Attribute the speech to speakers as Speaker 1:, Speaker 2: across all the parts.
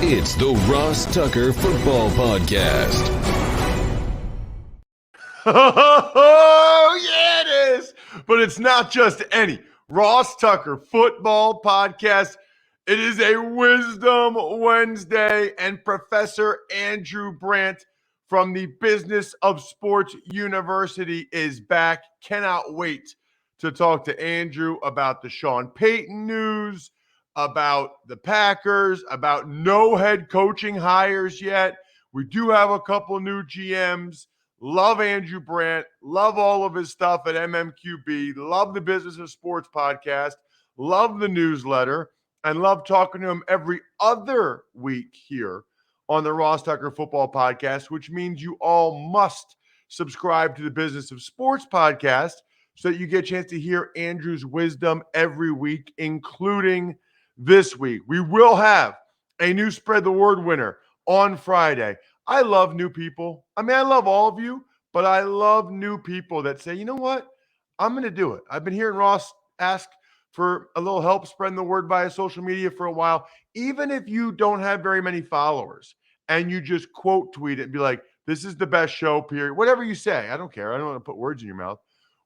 Speaker 1: It's the Ross Tucker Football Podcast.
Speaker 2: Oh, yeah, it is. But it's not just any Ross Tucker Football Podcast. It is a Wisdom Wednesday, and Professor Andrew Brandt from the Business of Sports University is back. Cannot wait to talk to Andrew about the Sean Payton news, about the Packers, about no head coaching hires yet. We do have a couple new GMs. Love Andrew Brandt. Love all of his stuff at MMQB. Love the Business of Sports podcast. Love the newsletter. And love talking to him every other week here on the Ross Tucker Football Podcast, which means you all must subscribe to the Business of Sports podcast so that you get a chance to hear Andrew's wisdom every week, including this week. We will have a new Spread the Word winner on Friday. I love new people. I mean, I love all of you, but I love new people that say, you know what? I'm going to do it. I've been hearing Ross ask for a little help spreading the word via social media for a while. Even if you don't have very many followers and you just quote tweet it and be like, this is the best show, period. Whatever you say, I don't care. I don't want to put words in your mouth.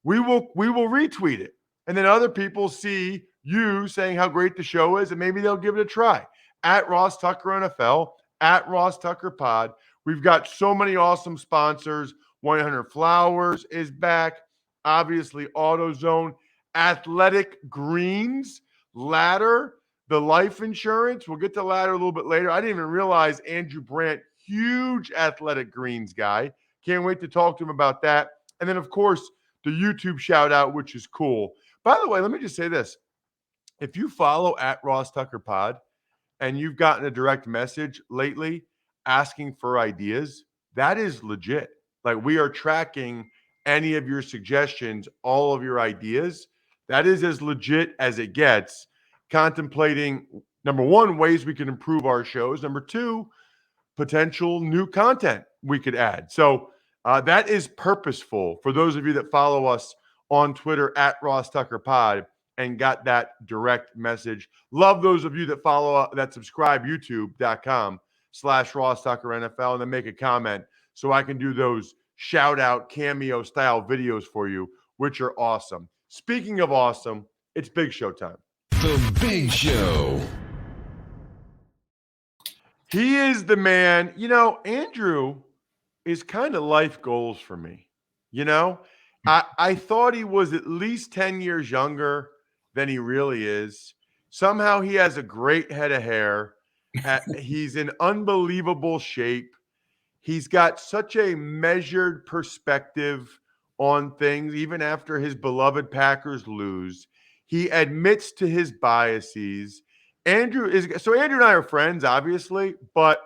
Speaker 2: We will retweet it. And then other people see you saying how great the show is, and maybe they'll give it a try. At Ross Tucker NFL, at Ross Tucker Pod. We've got so many awesome sponsors. 100 Flowers is back. Obviously, AutoZone, Athletic Greens, Ladder, the life insurance. We'll get to Ladder a little bit later. I didn't even realize Andrew Brandt, huge Athletic Greens guy. Can't wait to talk to him about that. And then, of course, the YouTube shout out, which is cool. By the way, let me just say this. If you follow at Ross Tucker Pod and you've gotten a direct message lately asking for ideas, that is legit. Like, we are tracking any of your suggestions, all of your ideas. That is as legit as it gets. Contemplating, number one, ways we can improve our shows. Number two, potential new content we could add. So that is purposeful for those of you that follow us on Twitter at Ross Tucker Pod and got that direct message. Love those of you that follow, that subscribe, youtube.com/Ross Tucker NFL, and then make a comment so I can do those shout out cameo style videos for you, which are awesome. Speaking of awesome, it's Big Show time.
Speaker 1: The Big Show.
Speaker 2: He is the man. You know, Andrew is kind of life goals for me. You know, I thought he was at least 10 years younger than he really is. Somehow he has a great head of hair. He's in unbelievable shape. He's got such a measured perspective on things, even after his beloved Packers lose. He admits to his biases. Andrew and I are friends, obviously, but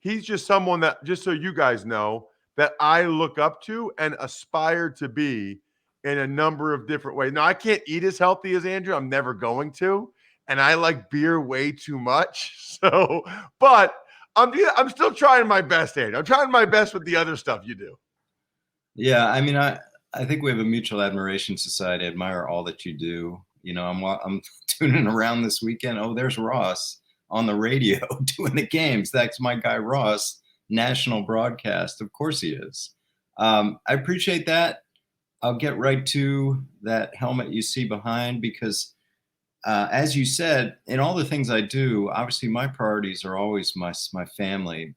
Speaker 2: he's just someone that, just so you guys know, that I look up to and aspire to be in a number of different ways. Now, I can't eat as healthy as Andrew. I'm never going to. And I like beer way too much. So, but I'm still trying my best, Andrew. I'm trying my best with the other stuff you do.
Speaker 3: Yeah, I mean, I think we have a mutual admiration society. I admire all that you do. You know, I'm tuning around this weekend. Oh, there's Ross on the radio doing the games. That's my guy, Ross, national broadcast. Of course he is. I appreciate that. I'll get right to that helmet you see behind because, as you said, in all the things I do, obviously my priorities are always my family.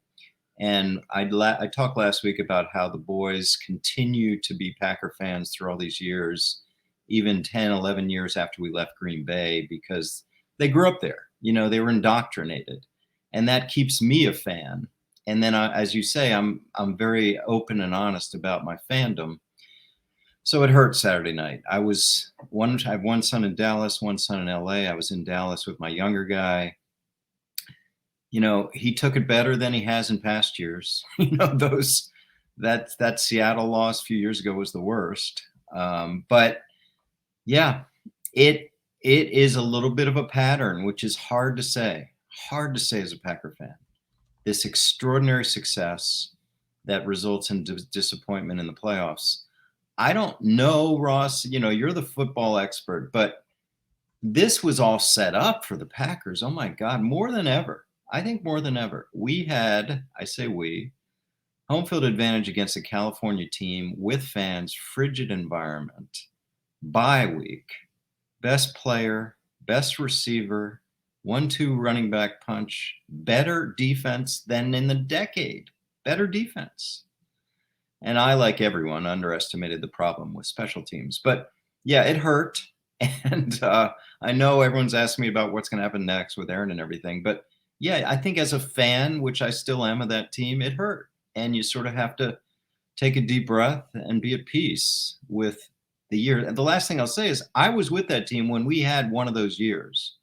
Speaker 3: And I talked last week about how the boys continue to be Packer fans through all these years, even 10, 11 years after we left Green Bay, because they grew up there. You know, they were indoctrinated. And that keeps me a fan. And then, as you say, I'm very open and honest about my fandom. So it hurt Saturday night. I have one son in Dallas, one son in LA. I was in Dallas with my younger guy. You know, he took it better than he has in past years. You know, that Seattle loss a few years ago was the worst. But yeah, it is a little bit of a pattern, which is hard to say as a Packer fan. This extraordinary success that results in disappointment in the playoffs. I don't know, Ross, you know, you're the football expert, but this was all set up for the Packers. Oh my God, more than ever. I think more than ever. I say we, home field advantage against a California team with fans, frigid environment, bye week, best player, best receiver, 1-2 running back punch, better defense than in the decade. Better defense. And I, like everyone, underestimated the problem with special teams. But yeah, it hurt. And I know everyone's asking me about what's going to happen next with Aaron and everything. But yeah, I think as a fan, which I still am of that team, it hurt. And you sort of have to take a deep breath and be at peace with the year. And the last thing I'll say is I was with that team when we had one of those years.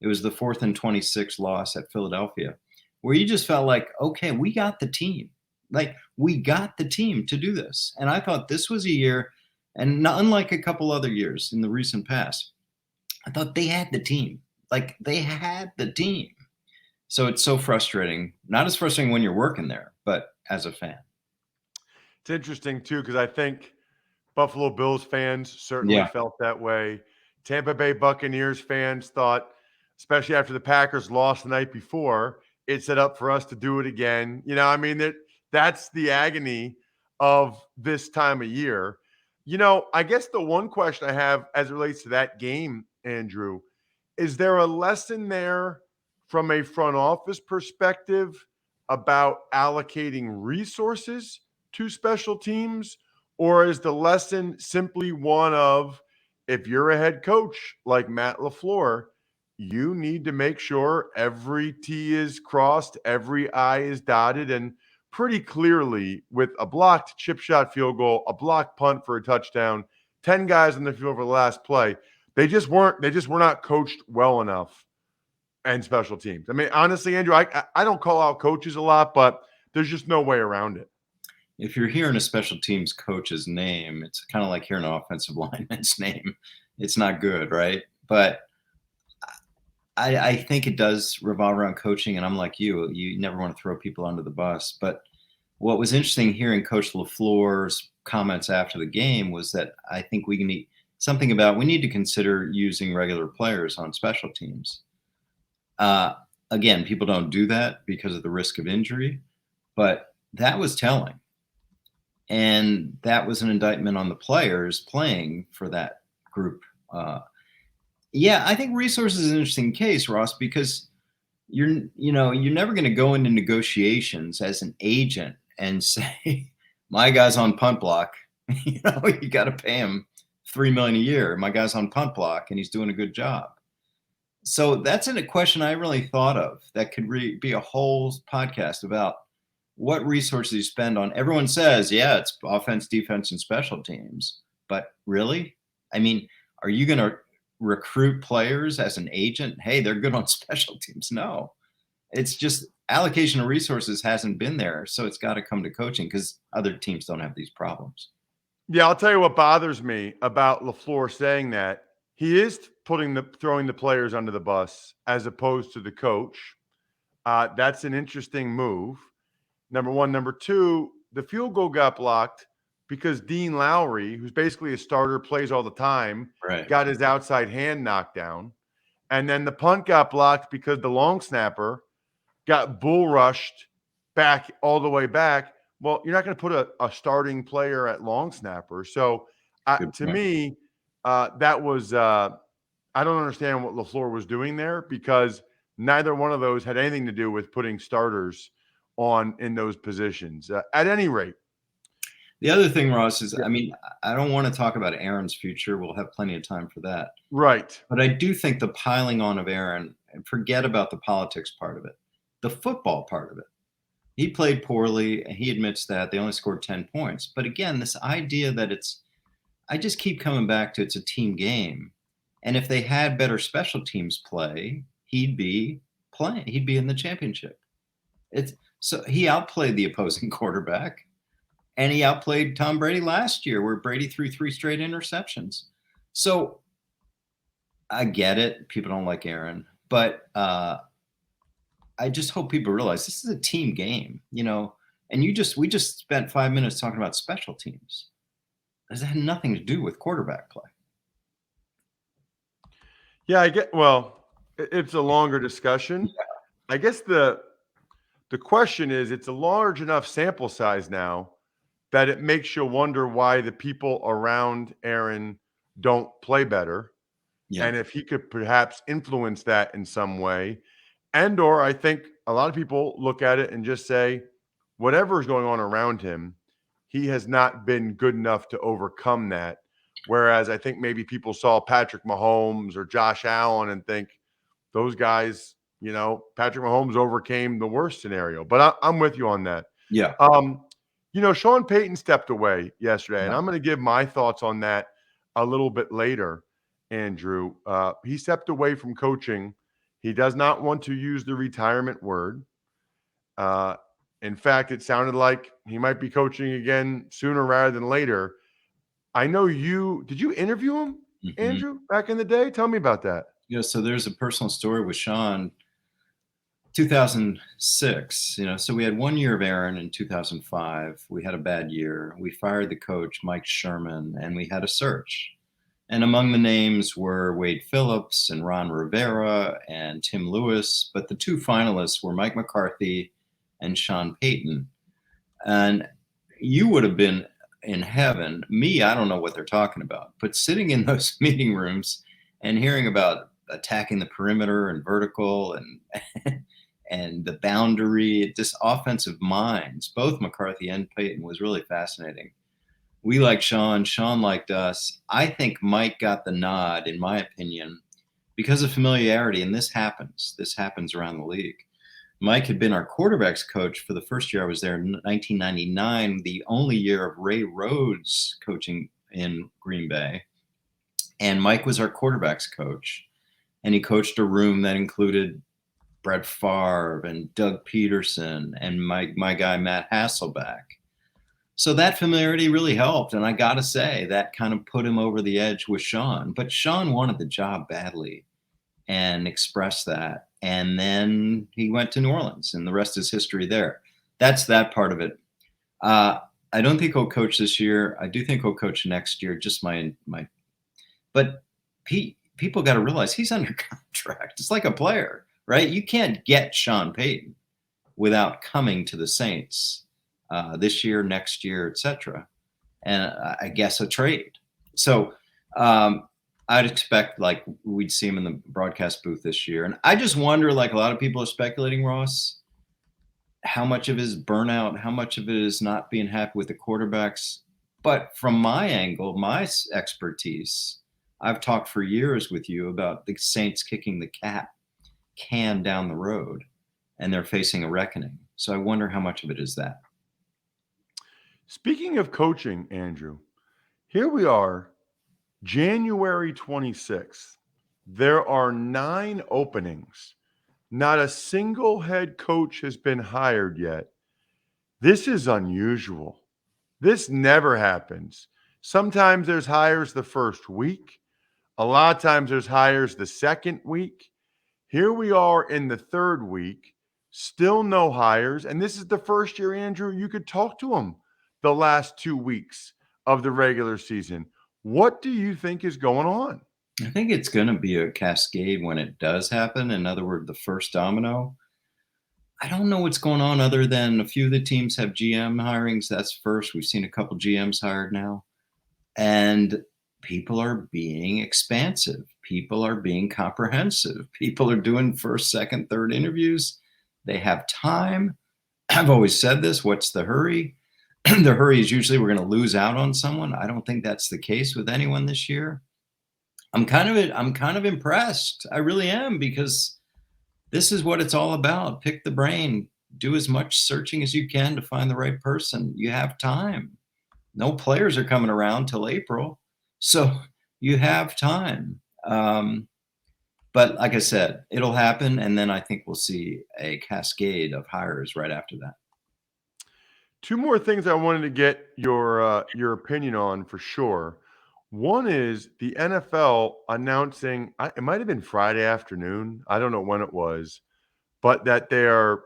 Speaker 3: It was the 4th and 26 loss at Philadelphia, where you just felt like, okay, we got the team. Like, we got the team to do this. And I thought this was a year, and not unlike a couple other years in the recent past, I thought they had the team. Like, they had the team. So it's so frustrating. Not as frustrating when you're working there, but as a fan.
Speaker 2: It's interesting, too, because I think Buffalo Bills fans certainly felt that way. Tampa Bay Buccaneers fans thought, especially after the Packers lost the night before, it set up for us to do it again. You know, I mean, that's the agony of this time of year. You know, I guess the one question I have as it relates to that game, Andrew, is there a lesson there from a front office perspective about allocating resources to special teams? Or is the lesson simply one of, if you're a head coach like Matt LaFleur, you need to make sure every T is crossed, every I is dotted, and pretty clearly with a blocked chip shot field goal, a blocked punt for a touchdown, 10 guys on the field for the last play, they just were not coached well enough and special teams. I mean, honestly, Andrew, I don't call out coaches a lot, but there's just no way around it.
Speaker 3: If you're hearing a special teams coach's name, it's kind of like hearing an offensive lineman's name. It's not good, right? But I think it does revolve around coaching, and I'm like you never want to throw people under the bus. But what was interesting hearing Coach LaFleur's comments after the game was that I think we need to consider using regular players on special teams. Again, people don't do that because of the risk of injury, but that was telling. And that was an indictment on the players playing for that group. Yeah, I think resources is an interesting case, Ross, because you're never going to go into negotiations as an agent and say, my guy's on punt block. You got to pay him $3 million a year. My guy's on punt block and he's doing a good job. So that's a question I really thought of that could be a whole podcast about what resources you spend on. Everyone says, yeah, it's offense, defense, and special teams. But really? I mean, are you going to recruit players as an agent? Hey, they're good on special teams. No, it's just allocation of resources hasn't been there. So it's got to come to coaching because other teams don't have these problems.
Speaker 2: Yeah, I'll tell you what bothers me about LaFleur saying that. He is throwing the players under the bus as opposed to the coach. That's an interesting move. Number one. Number two, the field goal got blocked because Dean Lowry, who's basically a starter, plays all the time, got his outside hand knocked down. And then the punt got blocked because the long snapper got bull rushed back all the way back. Well, you're not going to put a starting player at long snapper. So to me, that was I don't understand what LaFleur was doing there because neither one of those had anything to do with putting starters on in those positions. At any rate.
Speaker 3: The other thing, Ross, is, I mean, I don't want to talk about Aaron's future. We'll have plenty of time for that.
Speaker 2: Right.
Speaker 3: But I do think the piling on of Aaron, and forget about the politics part of it, the football part of it. He played poorly, and he admits that. They only scored 10 points. But again, this idea that I just keep coming back to it's a team game. And if they had better special teams play, he'd be playing. He'd be in the championship. So he outplayed the opposing quarterback, and he outplayed Tom Brady last year where Brady threw 3 straight interceptions. So I get it. People don't like Aaron, but I just hope people realize this is a team game, and we just spent 5 minutes talking about special teams. This had nothing to do with quarterback play.
Speaker 2: Yeah, it's a longer discussion. I guess the question is, it's a large enough sample size now that it makes you wonder why the people around Aaron don't play better,
Speaker 3: Yeah.
Speaker 2: and if he could perhaps influence that in some way. And or I think a lot of people look at it and just say, whatever is going on around him, he has not been good enough to overcome that. Whereas I think maybe people saw Patrick Mahomes or Josh Allen and think those guys, Patrick Mahomes overcame the worst scenario. But I'm with you on that.
Speaker 3: Yeah.
Speaker 2: Sean Payton stepped away yesterday, and
Speaker 3: Yeah.
Speaker 2: I'm going to give my thoughts on that a little bit later, Andrew. He stepped away from coaching. He does not want to use the retirement word. In fact, it sounded like he might be coaching again sooner rather than later. I know did you interview him, Andrew, back in the day? Tell me about that.
Speaker 3: Yeah. So there's a personal story with Sean. 2006, so we had 1 year of Aaron in 2005. We had a bad year. We fired the coach, Mike Sherman, and we had a search. And among the names were Wade Phillips and Ron Rivera and Tim Lewis. But the two finalists were Mike McCarthy and Sean Payton. And you would have been in heaven. Me, I don't know what they're talking about. But sitting in those meeting rooms and hearing about attacking the perimeter and vertical and the boundary, just offensive minds, both McCarthy and Payton, was really fascinating. We liked Sean. Sean liked us. I think Mike got the nod, in my opinion, because of familiarity. And this happens. This happens around the league. Mike had been our quarterbacks coach for the first year I was there in 1999, the only year of Ray Rhodes coaching in Green Bay. And Mike was our quarterbacks coach. And he coached a room that included Brett Favre and Doug Peterson and my guy, Matt Hasselbeck. So that familiarity really helped. And I got to say, that kind of put him over the edge with Sean. But Sean wanted the job badly and expressed that. And then he went to New Orleans, and the rest is history there. That's that part of it. I don't think he'll coach this year. I do think he'll coach next year. Just but people got to realize he's under contract. It's like a player, right? You can't get Sean Payton without coming to the Saints this year, next year, etc. And I guess a trade. So I'd expect like we'd see him in the broadcast booth this year. And I just wonder, like a lot of people are speculating, Ross, how much of it is burnout, how much of it is not being happy with the quarterbacks. But from my angle, my expertise, I've talked for years with you about the Saints kicking the can down the road, and they're facing a reckoning. So I wonder how much of it is that.
Speaker 2: Speaking of coaching, Andrew, here we are, January 26th. There are 9 openings. Not a single head coach has been hired yet. This is unusual. This never happens. Sometimes there's hires the first week. A lot of times there's hires the second week. Here we are in the third week, still no hires. And this is the first year, Andrew, you could talk to them the last 2 weeks of the regular season. What do you think is going on?
Speaker 3: I think it's going to be a cascade when it does happen. In other words, the first domino. I don't know what's going on other than a few of the teams have GM hirings. That's first. We've seen a couple GMs hired now. And people are being expansive. People are being comprehensive. People are doing first, second, third interviews. They have time. I've always said this. What's the hurry? The hurry is usually we're going to lose out on someone. I don't think that's the case with anyone this year. I'm kind of impressed. I really am, because this is what it's all about. Pick the brain. Do as much searching as you can to find the right person. You have time. No players are coming around till April, so you have time. But like I said, it'll happen, and then I think we'll see a cascade of hires right after that.
Speaker 2: 2 more things I wanted to get your opinion on for sure. One is the NFL announcing, it might have been Friday afternoon, I don't know when it was, but that they are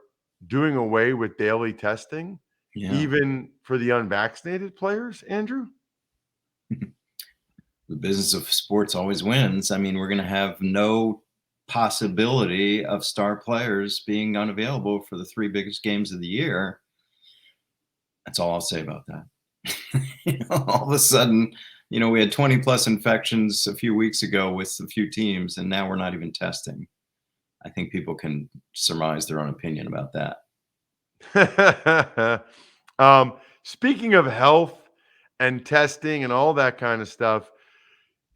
Speaker 2: doing away with daily testing, even for the unvaccinated players, Andrew?
Speaker 3: The business of sports always wins. I mean, we're going to have no possibility of star players being unavailable for the 3 biggest games of the year. That's all I'll say about that. All of a sudden, we had 20 plus infections a few weeks ago with a few teams, and now we're not even testing. I think people can surmise their own opinion about
Speaker 2: that. Speaking of health and testing and all that kind of stuff,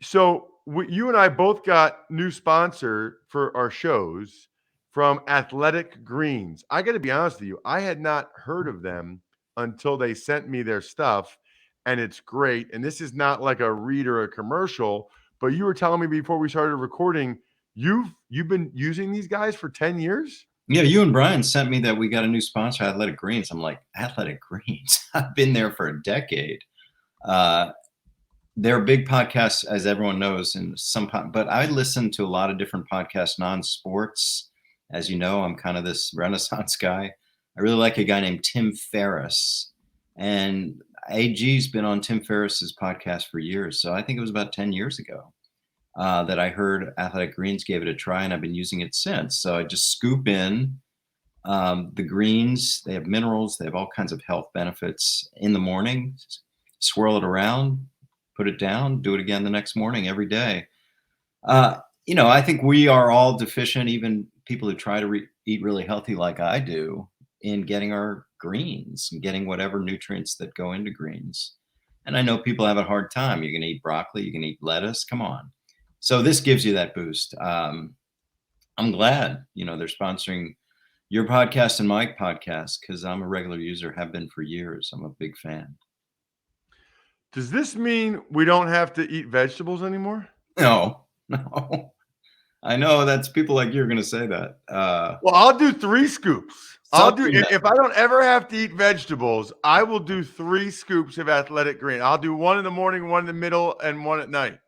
Speaker 2: so you and I both got new sponsor for our shows from Athletic Greens. I got to be honest with you, I had not heard of them until they sent me their stuff, and it's great. And this is not like a read or a commercial, but you were telling me before we started recording, you've been using these guys for 10 years?
Speaker 3: Yeah, you and Brian sent me that we got a new sponsor, Athletic Greens. I'm like, Athletic Greens? I've been there for a decade. They're big podcasts, as everyone knows, and but I listen to a lot of different podcasts, non-sports. As you know, I'm kind of this Renaissance guy. I really like a guy named Tim Ferriss, and AG's been on Tim Ferriss's podcast for years. So I think it was about 10 years ago that I heard Athletic Greens, gave it a try, and I've been using it since. So I just scoop in the greens. They have minerals. They have all kinds of health benefits in the morning. Swirl it around, put it down, do it again the next morning, every day. I think we are all deficient, even people who try to eat really healthy like I do, in getting our greens and getting whatever nutrients that go into greens. And I know people have a hard time. You can eat broccoli, you can eat lettuce, come on. So this gives you that boost. I'm glad, they're sponsoring your podcast and my podcast, because I'm a regular user, have been for years. I'm a big fan.
Speaker 2: Does this mean we don't have to eat vegetables anymore?
Speaker 3: No. I know that's people like you are going to say that.
Speaker 2: Well, I'll do 3 scoops. If I don't ever have to eat vegetables, I will do 3 scoops of Athletic Green. I'll do 1 in the morning, 1 in the middle, and 1 at night.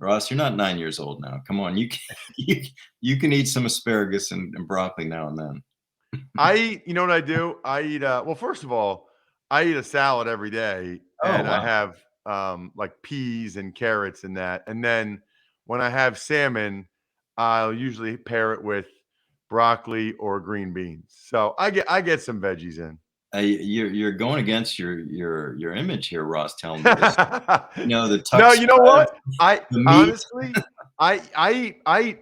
Speaker 3: Ross, you're not 9 years old now. Come on, you can eat some asparagus and broccoli now and then.
Speaker 2: I eat. You know what I do? I eat. Well, first of all, I eat a salad every day, and
Speaker 3: wow.
Speaker 2: I have like peas and carrots and that. And then when I have salmon, I'll usually pair it with broccoli or green beans. So I get some veggies in.
Speaker 3: You're going against your image here, Ross. Telling me this. The tux
Speaker 2: No, you know what? Honestly, I eat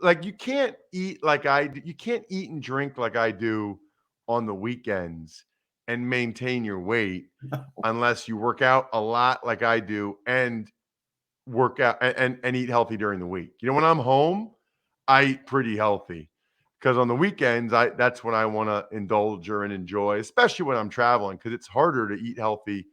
Speaker 2: like you can't eat like I do. You can't eat and drink like I do on the weekends and maintain your weight unless you work out a lot like I do and work out and eat healthy during the week. When I'm home, I eat pretty healthy because on the weekends, that's when I want to indulge and enjoy, especially when I'm traveling, because it's harder to eat healthy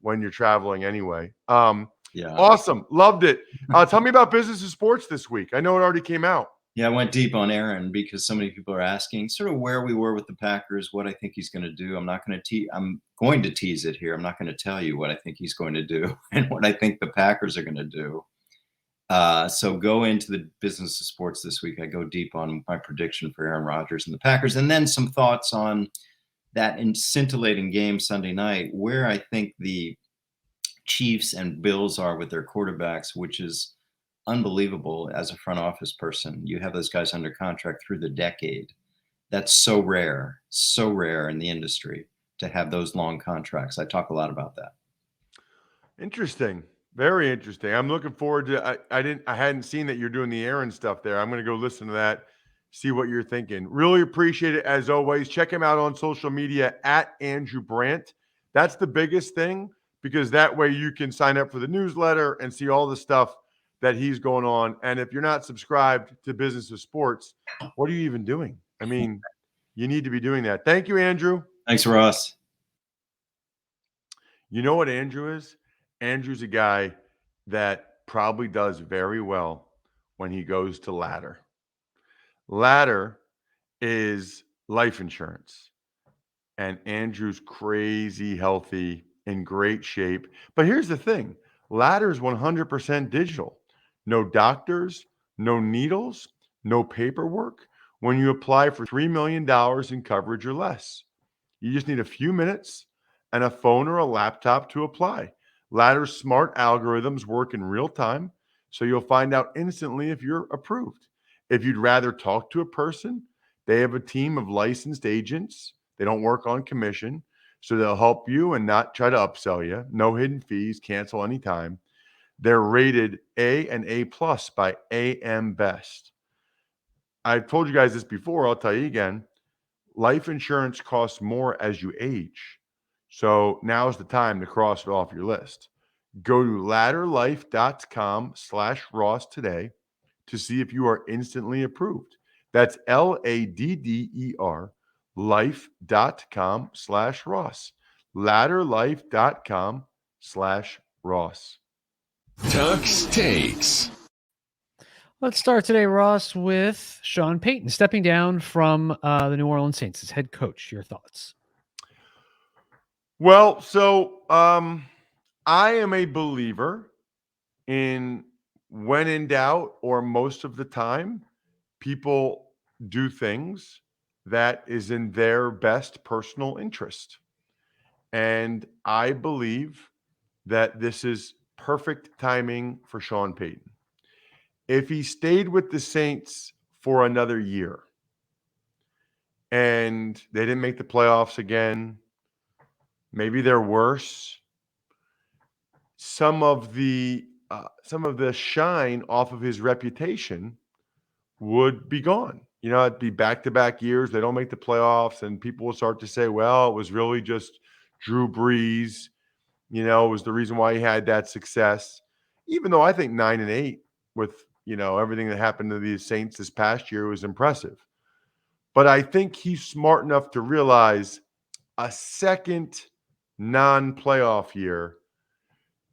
Speaker 2: when you're traveling anyway.
Speaker 3: Yeah.
Speaker 2: Awesome. Loved it. Tell me about Business of Sports this week. I know it already came out.
Speaker 3: Yeah, I went deep on Aaron because so many people are asking sort of where we were with the Packers, what I think he's going to do. I'm going to tease it here. I'm not going to tell you what I think he's going to do and what I think the Packers are going to do. So go into the Business of Sports this week. I go deep on my prediction for Aaron Rodgers and the Packers, and then some thoughts on that scintillating game Sunday night, where I think the Chiefs and Bills are with their quarterbacks, which is unbelievable as a front office person. You have those guys under contract through the decade. That's so rare in the industry to have those long contracts. I talk a lot about that.
Speaker 2: Interesting. Very interesting. I'm looking forward to I hadn't seen that you're doing the Aaron stuff there. I'm going to go listen to that, see what you're thinking. Really appreciate it as always. Check him out on social media at Andrew Brandt. That's the biggest thing, because that way you can sign up for the newsletter and see all the stuff that he's going on. And if you're not subscribed to Business of Sports, what are you even doing? I mean, you need to be doing that. Thank you, Andrew.
Speaker 3: Thanks, Ross.
Speaker 2: You know what Andrew is? Andrew's a guy that probably does very well when he goes to Ladder. Ladder is life insurance. And Andrew's crazy healthy, in great shape. But here's the thing. Ladder is 100% digital. No doctors, no needles, no paperwork. When you apply for $3 million in coverage or less, you just need a few minutes and a phone or a laptop to apply. Ladder's smart algorithms work in real time, so you'll find out instantly if you're approved. If you'd rather talk to a person, they have a team of licensed agents. They don't work on commission, so they'll help you and not try to upsell you. No hidden fees, cancel anytime. They're rated A and A plus by AM Best. I've told you guys this before. I'll tell you again. Life insurance costs more as you age. So now's the time to cross it off your list. Go to ladderlife.com/Ross today to see if you are instantly approved. That's LADDER life.com/Ross. Ladderlife.com/Ross.
Speaker 1: Tuck's Takes.
Speaker 4: Let's start today, Ross, with Sean Payton stepping down from the New Orleans Saints as head coach. Your thoughts?
Speaker 2: Well, so I am a believer in when in doubt, or most of the time, people do things that is in their best personal interest. And I believe that this is perfect timing for Sean Payton. If he stayed with the Saints for another year and they didn't make the playoffs again, maybe they're worse, some of the shine off of his reputation would be gone. You know, it'd be back-to-back years. They don't make the playoffs, and people will start to say, well, it was really just Drew Brees, was the reason why he had that success. Even though I think 9-8 with, everything that happened to the Saints this past year was impressive. But I think he's smart enough to realize a second non-playoff year,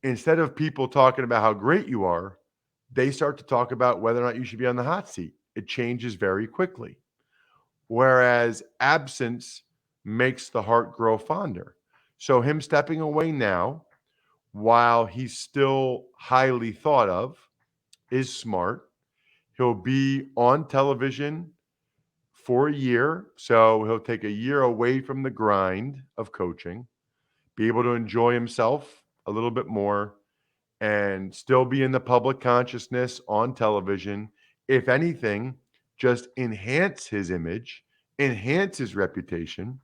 Speaker 2: instead of people talking about how great you are, they start to talk about whether or not you should be on the hot seat. It changes very quickly. Whereas absence makes the heart grow fonder. So him stepping away now, while he's still highly thought of, is smart. He'll be on television for a year. So he'll take a year away from the grind of coaching, be able to enjoy himself a little bit more, and still be in the public consciousness on television. If anything, just enhance his image, enhance his reputation,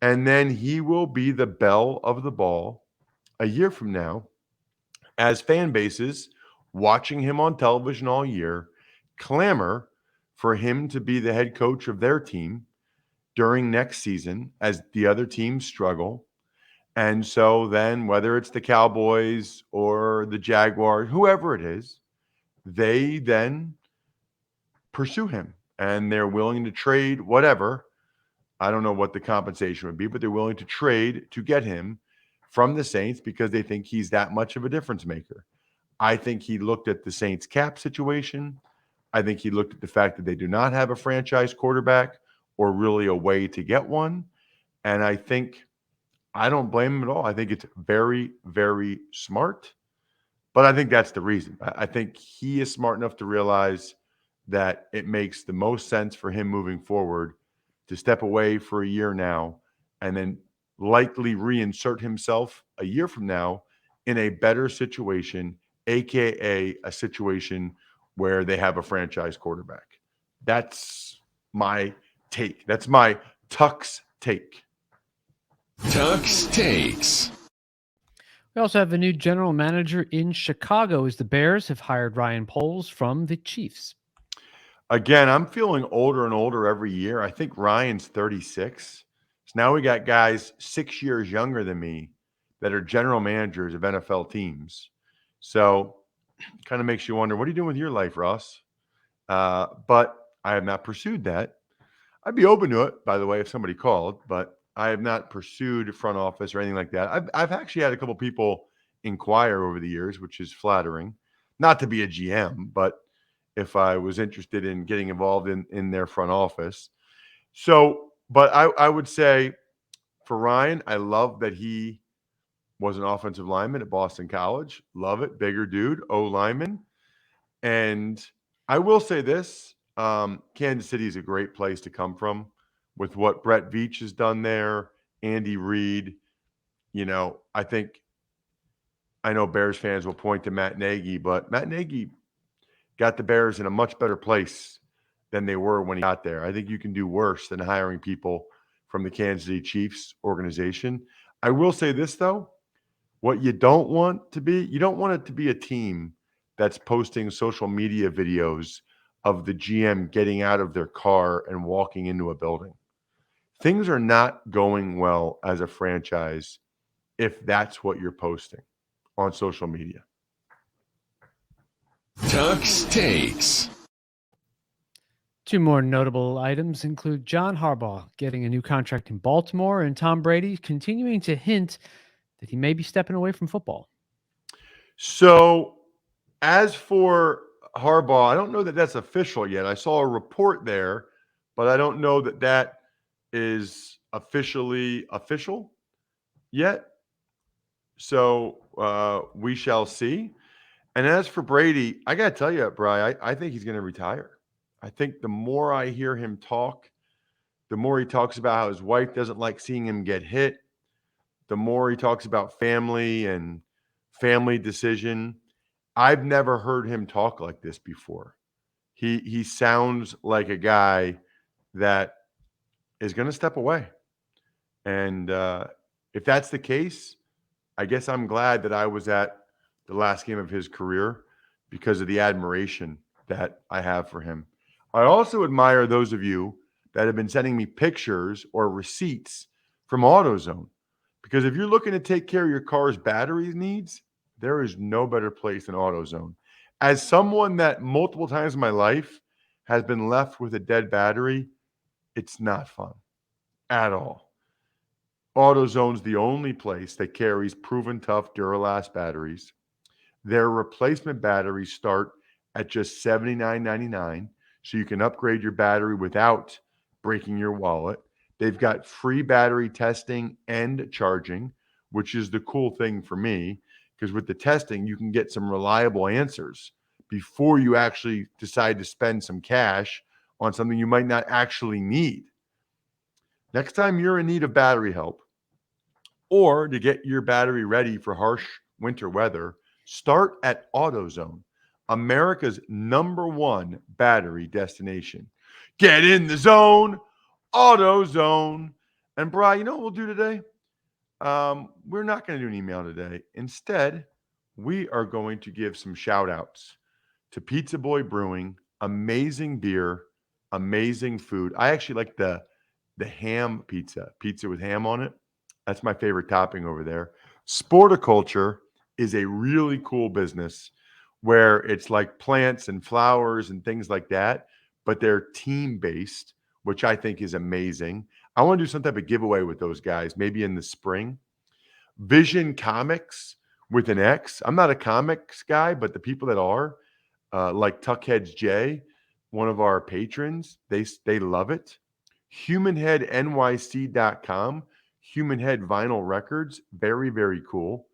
Speaker 2: and then he will be the belle of the ball a year from now, as fan bases watching him on television all year clamor for him to be the head coach of their team during next season as the other teams struggle. And so then, whether it's the Cowboys or the Jaguars, whoever it is, they then pursue him and they're willing to trade whatever. I don't know what the compensation would be, but they're willing to trade to get him from the Saints because they think he's that much of a difference maker. I think he looked at the Saints cap situation. I think he looked at the fact that they do not have a franchise quarterback or really a way to get one. And I don't blame him at all. I think it's very, very smart. But I think that's the reason. I think he is smart enough to realize that it makes the most sense for him moving forward to step away for a year now and then likely reinsert himself a year from now in a better situation, aka a situation where they have a franchise quarterback. That's my take. That's my Tuck's take.
Speaker 1: Tuck's Takes.
Speaker 4: We also have a new general manager in Chicago as the Bears have hired Ryan Poles from the Chiefs.
Speaker 2: Again, I'm feeling older and older every year. I think Ryan's 36. So now we got guys 6 years younger than me that are general managers of NFL teams. So kind of makes you wonder, what are you doing with your life, Ross? But I have not pursued that. I'd be open to it, by the way, if somebody called, but I have not pursued front office or anything like that. I've actually had a couple people inquire over the years, which is flattering. Not to be a GM, but if I was interested in getting involved in their front office. So, but I would say for Ryan, I love that he was an offensive lineman at Boston College. Love it. Bigger dude, O-lineman. And I will say this, Kansas City is a great place to come from with what Brett Veach has done there, Andy Reid. I know Bears fans will point to Matt Nagy, but Matt Nagy got the Bears in a much better place than they were when he got there. I think you can do worse than hiring people from the Kansas City Chiefs organization. I will say this, though. What you don't want it to be a team that's posting social media videos of the GM getting out of their car and walking into a building. Things are not going well as a franchise if that's what you're posting on social media.
Speaker 1: Tuck's Takes.
Speaker 4: Two more notable items include John Harbaugh getting a new contract in Baltimore and Tom Brady continuing to hint that he may be stepping away from football.
Speaker 2: So, as for Harbaugh, I don't know that that's official yet. I saw a report there, but I don't know that that is officially official yet. So, we shall see. And as for Brady, I got to tell you, Bri, I think he's going to retire. I think the more I hear him talk, the more he talks about how his wife doesn't like seeing him get hit, the more he talks about family and family decision. I've never heard him talk like this before. He sounds like a guy that is going to step away. And if that's the case, I guess I'm glad that I was at the last game of his career because of the admiration that I have for him. I also admire those of you that have been sending me pictures or receipts from AutoZone. Because if you're looking to take care of your car's battery needs, there is no better place than AutoZone. As someone that multiple times in my life has been left with a dead battery, it's not fun at all. AutoZone's the only place that carries proven tough Duralast batteries. Their replacement batteries start at just $79.99, so you can upgrade your battery without breaking your wallet. They've got free battery testing and charging, which is the cool thing for me, because with the testing, you can get some reliable answers before you actually decide to spend some cash on something you might not actually need. Next time you're in need of battery help or to get your battery ready for harsh winter weather, start at AutoZone, America's #1 battery destination. Get in the zone, AutoZone. And Bri, you know what we'll do today? We're not going to do an email today. Instead, we are going to give some shout outs to Pizza Boy Brewing. Amazing beer, amazing food. I actually like the ham pizza with ham on it. That's my favorite topping over there. Sporticulture is a really cool business where it's like plants and flowers and things like that, but they're team-based, which I think is amazing. I want to do some type of giveaway with those guys, maybe in the spring. Vision Comics with an X. I'm not a comics guy, but the people that are, like Tuckheads J, one of our patrons, they love it. HumanHeadNYC.com. Human Head Vinyl Records. Very, very cool.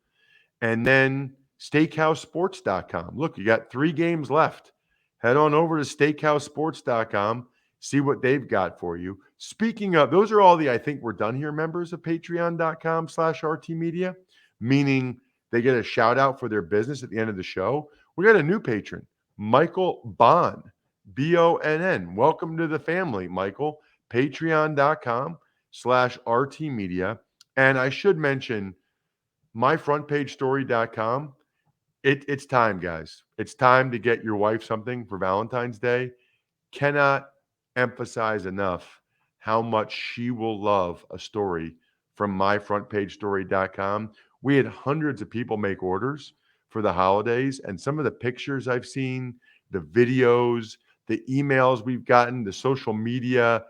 Speaker 2: And then SteakhouseSports.com. Look, you got 3 games left. Head on over to SteakhouseSports.com. See what they've got for you. Speaking of, those are all the I think we're done here members of Patreon.com/RTmedia, meaning they get a shout out for their business at the end of the show. We got a new patron, Michael Bonn, Bonn. Welcome to the family, Michael. Patreon.com/RTmedia. And I should mention myfrontpagestory.com. It's time, guys. It's time to get your wife something for Valentine's Day. Cannot emphasize enough how much she will love a story from myfrontpagestory.com. We had hundreds of people make orders for the holidays, and some of the pictures I've seen, the videos, the emails we've gotten, the social media,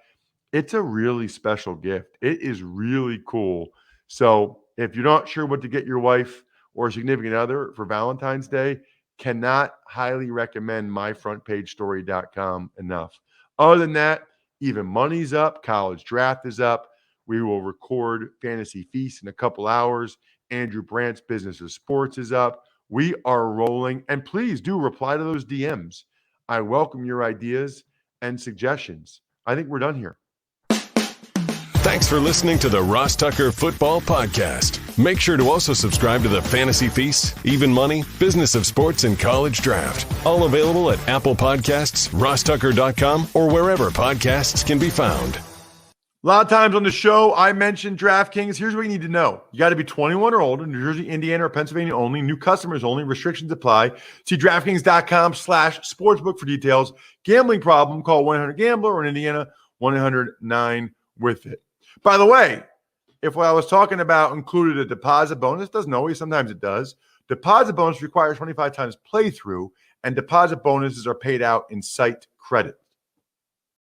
Speaker 2: it's a really special gift. It is really cool. So if you're not sure what to get your wife or significant other for Valentine's Day, cannot highly recommend myfrontpagestory.com enough. Other than that, even money's up. College draft is up. We will record Fantasy Feast in a couple hours. Andrew Brandt's Business of Sports is up. We are rolling. And please do reply to those DMs. I welcome your ideas and suggestions. I think we're done here.
Speaker 1: Thanks for listening to the Ross Tucker Football Podcast. Make sure to also subscribe to the Fantasy Feast, Even Money, Business of Sports, and College Draft. All available at Apple Podcasts, rosstucker.com, or wherever podcasts can be found.
Speaker 2: A lot of times on the show, I mentioned DraftKings. Here's what you need to know. You got to be 21 or older, New Jersey, Indiana, or Pennsylvania only. New customers only. Restrictions apply. See DraftKings.com/sportsbook for details. Gambling problem, call 1-800-GAMBLER, or in Indiana, 1-800-9-WITH-IT. By the way, if what I was talking about included a deposit bonus, doesn't always, sometimes it does. Deposit bonus requires 25 times playthrough, and deposit bonuses are paid out in site credit.